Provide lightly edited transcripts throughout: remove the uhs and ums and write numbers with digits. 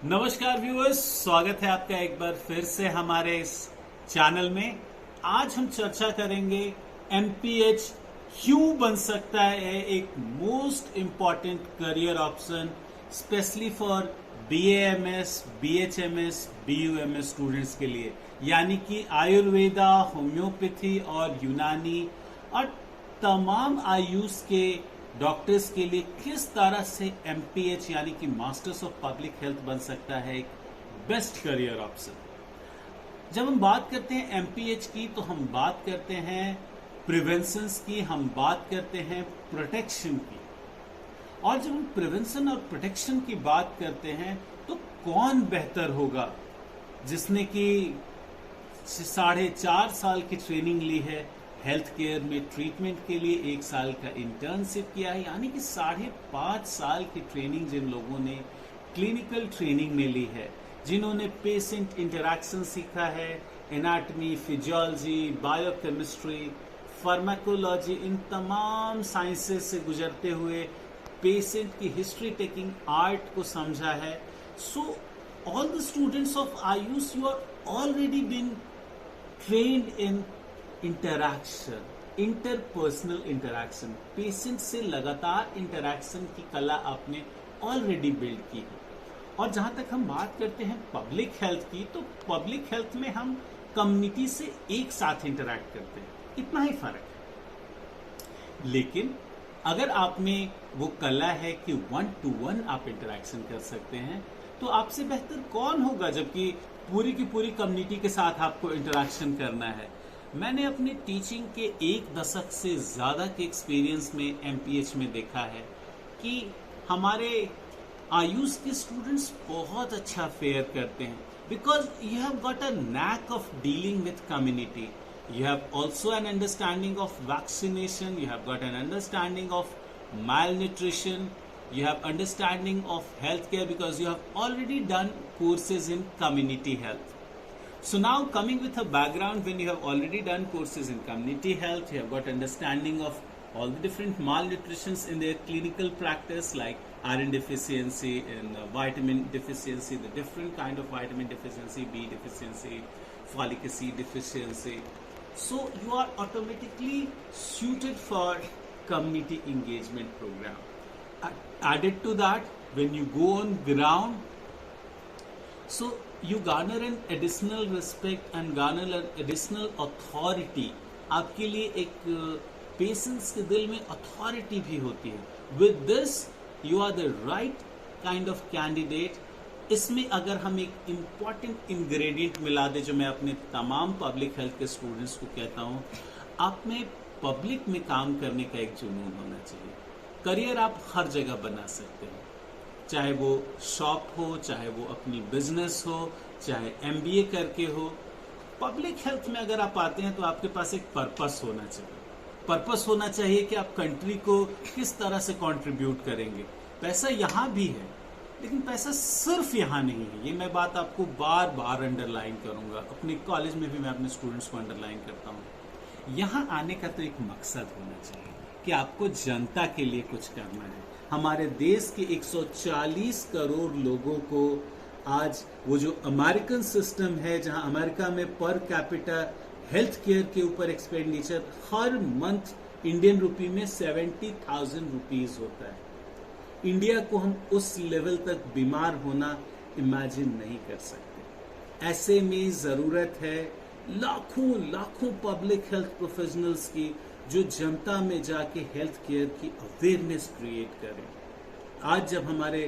नमस्कार व्यूअर्स, स्वागत है आपका एक बार फिर से हमारे इस चैनल में। आज हम चर्चा करेंगे एमपीएच क्यों बन सकता है एक most important career option specially for BAMS, BHMS, BUMS students के लिए, यानी कि आयुर्वेदा, होम्योपैथी और यूनानी और तमाम आयुष के डॉक्टर्स के लिए किस तरह से एमपीएच यानी कि मास्टर्स ऑफ पब्लिक हेल्थ बन सकता है एक बेस्ट करियर ऑप्शन। जब हम बात करते हैं एमपीएच की तो हम बात करते हैं प्रिवेंशन की, हम बात करते हैं प्रोटेक्शन की। और जब हम प्रिवेंशन और प्रोटेक्शन की बात करते हैं तो कौन बेहतर होगा जिसने कि 4.5 साल की ट्रेनिंग ली है, हेल्थ केयर में ट्रीटमेंट के लिए 1 साल का इंटर्नशिप किया है, यानी कि 5.5 साल की ट्रेनिंग जिन लोगों ने क्लिनिकल ट्रेनिंग में ली है, जिन्होंने पेशेंट इंटरैक्शन सीखा है, एनाटमी, फिजियोलॉजी, बायोकेमिस्ट्री, फार्माकोलॉजी, इन तमाम साइंसेस से गुजरते हुए पेशेंट की हिस्ट्री टेकिंग आर्ट को समझा है। So all the students of Ayush, you are already been trained in interaction, interpersonal interaction, patient से लगातार इंटरैक्शन की कला आपने ऑलरेडी बिल्ड की है। और जहां तक हम बात करते हैं पब्लिक हेल्थ की, तो पब्लिक हेल्थ में हम कम्युनिटी से एक साथ इंटरैक्ट करते हैं, इतना ही फर्क है। लेकिन अगर आप में वो कला है कि 1 to 1 आप इंटरैक्शन कर सकते हैं, तो आपसे बेहतर कौन होगा जबकि पूरी की पूरी कम्युनिटी के साथ आपको इंटरैक्शन करना है। मैंने अपनी टीचिंग के 1 दशक से ज़्यादा के एक्सपीरियंस में एमपीएच में देखा है कि हमारे आयुष के स्टूडेंट्स बहुत अच्छा फेयर करते हैं, because you have got a knack of dealing with community, you have also an understanding of vaccination, you have got an understanding of malnutrition, you have understanding of healthcare because you have already done courses in community health. So now coming with a background, when you have already done courses in community health, you have got understanding of all the different malnutritions in their clinical practice, like iron deficiency and vitamin deficiency, the different kind of vitamin deficiency, B deficiency, folic acid deficiency. So you are automatically suited for community engagement program. Added to that, when you go on ground, so you garner an additional respect and garner an additional authority. आपके लिए एक patients के दिल में authority भी होती है। With this, you are the right kind of candidate. इसमें अगर हम एक इम्पॉर्टेंट इंग्रेडिएंट मिला दे, जो मैं अपने तमाम पब्लिक हेल्थ के स्टूडेंट्स को कहता हूँ, आप में पब्लिक में काम करने का एक जुनून होना चाहिए। करियर आप हर जगह बना सकते हैं, चाहे वो शॉप हो, चाहे वो अपनी बिजनेस हो, चाहे एमबीए करके हो। पब्लिक हेल्थ में अगर आप आते हैं तो आपके पास एक पर्पस होना चाहिए। पर्पस होना चाहिए कि आप कंट्री को किस तरह से कंट्रीब्यूट करेंगे। पैसा यहाँ भी है, लेकिन पैसा सिर्फ यहाँ नहीं है। ये मैं बात आपको बार बार अंडरलाइन करूंगा, अपने कॉलेज में भी मैं अपने स्टूडेंट्स को अंडरलाइन करता हूँ। यहाँ आने का तो एक मकसद होना चाहिए कि आपको जनता के लिए कुछ करना है। हमारे देश के 140 करोड़ लोगों को आज वो जो अमेरिकन सिस्टम है, जहाँ अमेरिका में पर कैपिटा हेल्थ केयर के ऊपर एक्सपेंडिचर हर मंथ इंडियन रुपी में 70,000 रुपीज होता है, इंडिया को हम उस लेवल तक बीमार होना इमेजिन नहीं कर सकते। ऐसे में ज़रूरत है लाखों लाखों पब्लिक हेल्थ प्रोफेशनल्स की, जो जनता में जाके हेल्थ केयर की अवेयरनेस क्रिएट करें। आज जब हमारे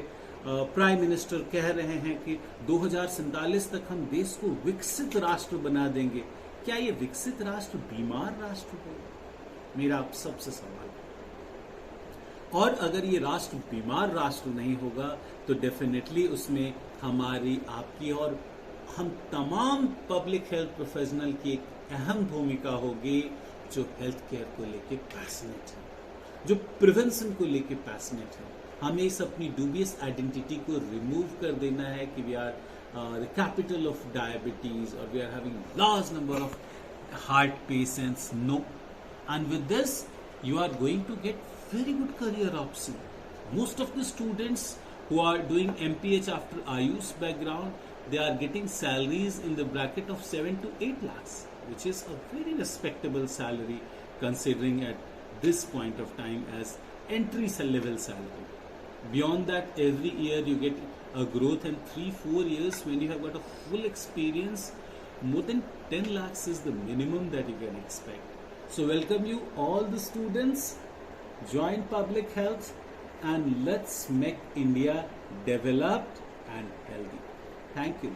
प्राइम मिनिस्टर कह रहे हैं कि 2047 तक हम देश को विकसित राष्ट्र बना देंगे, क्या ये विकसित राष्ट्र बीमार राष्ट्र होगा? मेरा आप सबसे सवाल है। और अगर ये राष्ट्र बीमार राष्ट्र नहीं होगा तो डेफिनेटली उसमें हमारी, आपकी और हम तमाम पब्लिक हेल्थ प्रोफेशनल की एक अहम भूमिका होगी, जो हेल्थ केयर को लेके पैशनेट है, जो प्रिवेंशन को लेके पैशनेट है। हमें इस अपनी डूबियस आइडेंटिटी को रिमूव कर देना है कि we are the capital of diabetes और we are having large number of heart patients. No, and with this you are going to get very good career option. Most of the students who who are doing MPH after Ayush background, they are getting salaries in the bracket of 7 to 8 lakhs, which is a very respectable salary considering at this point of time as entry level salary. Beyond that, every year you get a growth, and 3-4 years when you have got a full experience, more than 10 lakhs is the minimum that you can expect. So welcome you all the students, join public health, and let's make India developed and healthy. Thank you.